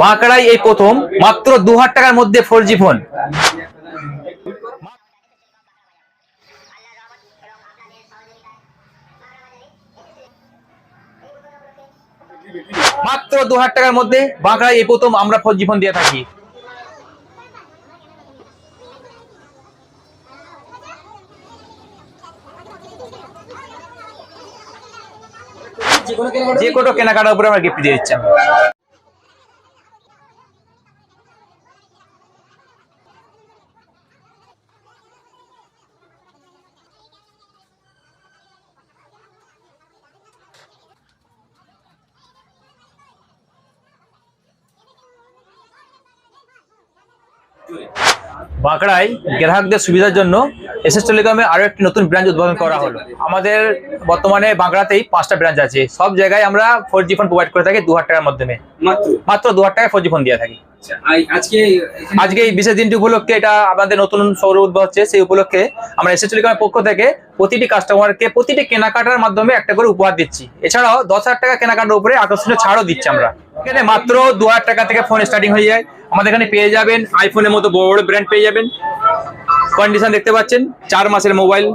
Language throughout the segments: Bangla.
বাঁকড়ায় এই প্রথম মাত্র 2000 টাকার মধ্যে 4G ফোন। মাত্র 2000 টাকার মধ্যে বাঁকড়ায় এই প্রথম আমরা 4G ফোন দিয়ে থাকি। যে কোনো কেনাকাটার উপরে আমরা গিফট দিয়ে দিচ্ছি। বাঁকড়ায় গ্রাহকদের সুবিধার জন্য এসএস টেলিকমে আরো একটি নতুন ব্রাঞ্চ উদ্বোধন করা হলো। আমাদের বর্তমানে বাঁকড়াতেই 5টা ব্রাঞ্চ আছে। সব জায়গায় আমরা 4G ফোন প্রোভাইড করে থাকি 2000 টাকার মাধ্যমে। মাত্র 2000 টাকায় 4G ফোন দিয়ে থাকি। আজকে এই বিশেষ দিনটি উপলক্ষে, এটা আমাদের নতুন সৌর উদ্বোধন হচ্ছে, সেই উপলক্ষে আমরা এসএস টেলিকমের পক্ষ থেকে প্রতিটি কাস্টমারকে প্রতিটি কেনাকাটার মাধ্যমে একটা করে উপহার দিচ্ছি। এছাড়াও 10,000 টাকা কেনাকাটার উপরে আকর্ষণীয় ছাড়ও দিচ্ছি আমরা। এখানে মাত্র 2000 টাকা থেকে ফোন স্টার্টিং হয়ে যায়। আমাদের এখানে পেয়ে যাবেন আইফোনের মতো বড় বড় ব্র্যান্ড পেয়ে যাবেন। কন্ডিশন দেখতে পাচ্ছেন, 4 মাসের মোবাইল।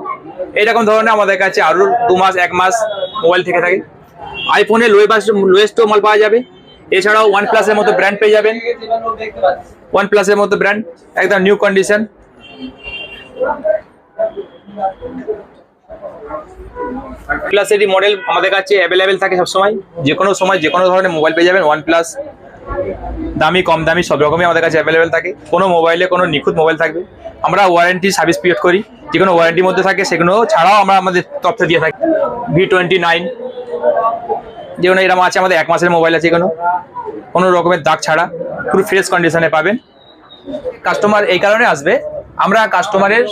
এইরকম ধরনের আমাদের কাছে আরো 2 মাস 1 মাস মোবাইল থেকে থাকে। আইফোনে লোয়েস্ট মাল পাওয়া যাবে। এছাড়াও OnePlus এর মতো ব্র্যান্ড পেয়ে যাবেন। OnePlus এর মতো ব্র্যান্ড একদম নিউ কন্ডিশন। OnePlus এর মডেল আমাদের কাছে অ্যাভেলেবেল থাকে সবসময়। যে কোনো সময় যে কোনো ধরনের মোবাইল পেয়ে যাবেন। OnePlus দামি কম দামি সব রকমই আমাদের কাছে অ্যাভেলেবেল থাকে। কোনো মোবাইলে কোনো নিখুঁত মোবাইল থাকবে। আমরা ওয়ারেন্টি সার্ভিস পিরিয়ড করি, যে কোনো ওয়ারেন্টির মধ্যে থাকে সেগুলো ছাড়াও আমরা আমাদের তরফ থেকে দিয়ে থাকি। V29 যেগুলো এরকম আছে, আমাদের 1 মাসের মোবাইল আছে, কোনো রকমের দাগ ছাড়া পুরো ফ্রেশ কন্ডিশনে পাবেন। কাস্টমার এই কারণে আসবে, আমরা কাস্টমারের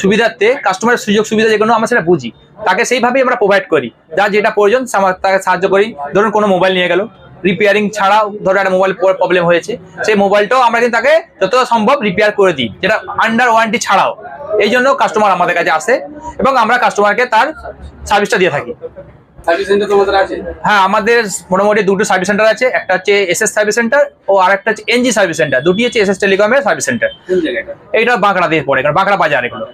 সুবিধার্থে কাস্টমারের সুযোগ সুবিধা যেগুলো আমরা সেটা বুঝি, তাকে সেইভাবেই আমরা প্রোভাইড করি। যার যেটা প্রয়োজন তাকে সাহায্য করি। ধরুন কোনো মোবাইল নিয়ে গেল, রিপেয়ারিং ছাড়াও ধরো একটা মোবাইল প্রবলেম হয়েছে, সেই মোবাইলটাও আমরা কিন্তু তাকে যতটা সম্ভব রিপেয়ার করে দিই, যেটা আন্ডার ওয়ারেন্টি ছাড়াও। এই জন্য কাস্টমার আমাদের কাছে আসে এবং আমরা কাস্টমারকে তার সার্ভিসটা দিয়ে থাকি। হ্যাঁ, আমাদের মোটামুটি 2টো সার্ভিস সেন্টার আছে। একটা হচ্ছে এসএস সার্ভিস সেন্টার ও আরেকটা হচ্ছে এনজি সার্ভিস সেন্টার। দুটি হচ্ছে এসএস টেলিকমের সার্ভিস সেন্টার। এইটা বাঁকড়া দিয়ে পড়ে, বাঁকড়া বাজার। এগুলো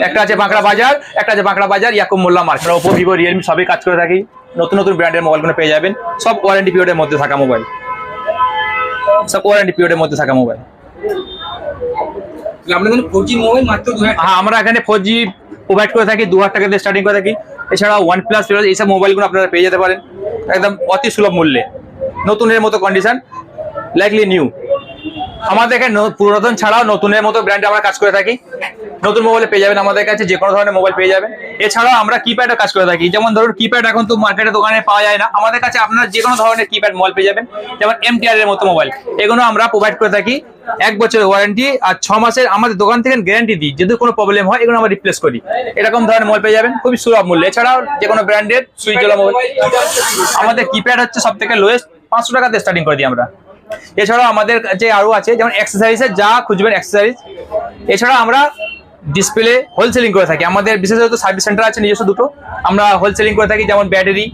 একটা আছে বাঁকড়া বাজার, একটা আছে বাঁকড়া বাজার ইয়াকুব মোল্লা মার্কেট। ওপো, ভিভো, রিয়েলমি সবই কাজ করে থাকি। নতুন নতুন ব্র্যান্ডের মোবাইলগুলো পেয়ে যাবেন। সব ওয়ারেন্টি পিরিয়ডের মধ্যে থাকা মোবাইল, হ্যাঁ, আমরা এখানে 4G প্রোভাইড করে থাকি। 2000 টাকা দিয়ে স্টার্টিং করে থাকি। এছাড়াও OnePlus এইসব মোবাইলগুলো আপনারা পেয়ে যেতে পারেন একদম অতি সুলভ মূল্যে, নতুনের মতো কন্ডিশন, লাইকলি নিউ। আমাদের এখানে পুরাতন ছাড়াও নতুনের মতো ব্র্যান্ডে আমরা কাজ করে থাকি। নতুন মোবাইলে পেয়ে যাবেন আমাদের কাছে, যে কোনো ধরনের মোবাইল পেয়ে যাবেন। এছাড়াও আমরা কিপ্যাডে কাজ করে থাকি। যেমন ধরুন কিপ্যাড এখন তো মার্কেটে দোকানে পাওয়া যায় না, আমাদের কাছে আপনারা যে কোনো ধরনের কিপ্যাড মোবাইল পেয়ে যাবেন। যেমন MTR এর মতো মোবাইল, এগুলো আমরা প্রোভাইড করে থাকি। 1 বছরের ওয়ারেন্টি আর 6 মাসের আমাদের দোকান থেকে গ্যারান্টি দিই। যদি কোনো প্রবলেম হয় এগুলো আমরা রিপ্লেস করি। এরকম ধরনের মোবাইল পেয়ে যাবেন খুবই সুলভ মূল্যে। এছাড়াও যে কোনো ব্র্যান্ডের সুইচওয়ালা মোবাইল। আমাদের কিপ্যাড হচ্ছে সব থেকে লোয়েস্ট, 500 টাকাতে স্টার্টিং করে দিই আমরা। এছাড়াও আমাদের কাছে আরো আছে, যেমন অ্যাক্সেসরিজের যা খুঁজবেন অ্যাক্সেসরিজ। এছাড়া আমরা ডিসপ্লে হোলসেলিং করে থাকি। আমাদের বিশেষত সার্ভিস সেন্টার আছে নিজস্ব 2টো, আমরা হোলসেলিং করে থাকি। যেমন ব্যাটারি,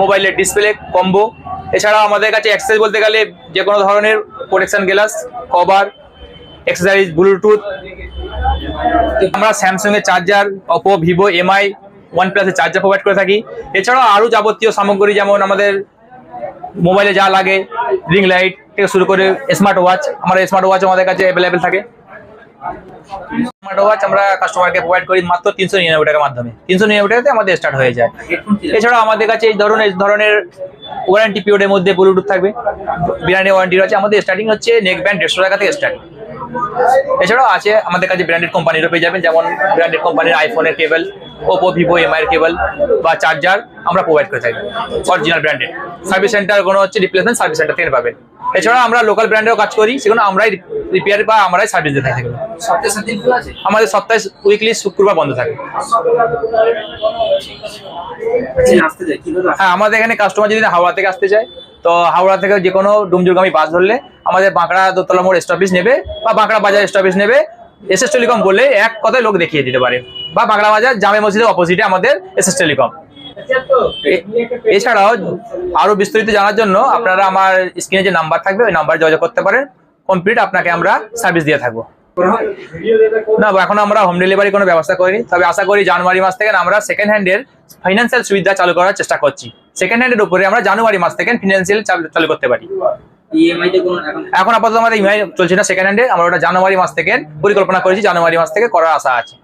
মোবাইলের ডিসপ্লে, কম্বো। এছাড়াও আমাদের কাছে অ্যাক্সেসরিজ বলতে গেলে যে কোনো ধরনের protection glass, cover, accessories, Bluetooth. আমরা স্যামসাং এর charger, Oppo, Vivo, MI, OnePlus এর চার্জার প্রোভাইড করে থাকি। এছাড়াও আরো যাবতীয় সামগ্রী, যেমন আমাদের মোবাইলে যা লাগে, রিং লাইট থেকে শুরু করে স্মার্ট ওয়াচ। স্মার্ট ওয়াচ আমাদের কাছে অ্যাভেলেবেল থাকে। স্মার্ট ওয়াচ আমরা কাস্টমারকে প্রোভাইড করি মাত্র 399 টাকার মাধ্যমে। 399 টাকাতে আমাদের স্টার্ট হয়ে যায়। এছাড়াও আমাদের কাছে এই ধরনের ওয়ারেন্টি পিরিয়ডের মধ্যে ব্লুটুথ থাকবে, বিরানি ওয়ারেন্টি আছে। আমাদের স্টার্টিং হচ্ছে নেক ব্যান্ড 150 টাকা থেকে স্টার্ট। এছাড়াও আছে আমাদের কাছে ব্র্যান্ডেড কোম্পানিরও পেয়ে যাবেন। যেমন ব্র্যান্ডেড কোম্পানির আইফোনের কেবল, ওপো, ভিভো, MI এর কেবল বা চার্জার আমরা প্রোভাইড করে থাকি অরিজিনাল ব্র্যান্ডের। সার্ভিস সেন্টার কোনো হচ্ছে রিপ্লেসমেন্ট সার্ভিস সেন্টার থেকে পাবেন। এছাড়াও আমরা লোকাল ব্র্যান্ডেও কাজ করি, সেগুলো আমরাই রিপেয়ার বা আমরাই সার্ভিস দিয়ে থাকি। আমাদের সপ্তাহে উইকলি শুক্রবার বন্ধ থাকে। হ্যাঁ, আমাদের এখানে কাস্টমার যদি হাওড়া থেকে আসতে চায়, তো হাওড়া থেকে যে কোনো ডুমজুরগামী বাস ধরলে আমাদের বাঁকড়া দোতলা মোড় স্টপেজ নেবে বা বাঁকড়া বাজার স্টপেজ নেবে। এসএস টেলিকম বললে এক কথায় লোক দেখিয়ে দিতে পারে। বা বাঁকড়া বাজার জামে মসজিদের অপোজিটে আমাদের এসএস টেলিকম। এছাড়াও আরো বিস্তারিত জানার জন্য আপনারা আমার স্ক্রিনে যে নাম্বার থাকবে ওই নাম্বারে যোগাযোগ করতে পারেন। কমপ্লিট আপনাকে আমরা সার্ভিস দিয়ে থাকবো। না, এখন আমরা হোম ডেলিভারি কোনো ব্যবস্থা করিনি, তবে আশা করি জানুয়ারি মাস থেকে আমরা সেকেন্ড হ্যান্ডের ফাইন্যান্সিয়াল সুবিধা চালু করার চেষ্টা করছি। সেকেন্ড হ্যান্ডের উপরে আমরা জানুয়ারি মাস থেকে ফিনান্সিয়াল চালু করতে পারি। এখন আপাতত আমাদের ইএমআই চলছে না সেকেন্ড হ্যান্ডে, আমরা ওটা জানুয়ারি মাস থেকে পরিকল্পনা করেছি, জানুয়ারি মাস থেকে করার আশা আছে।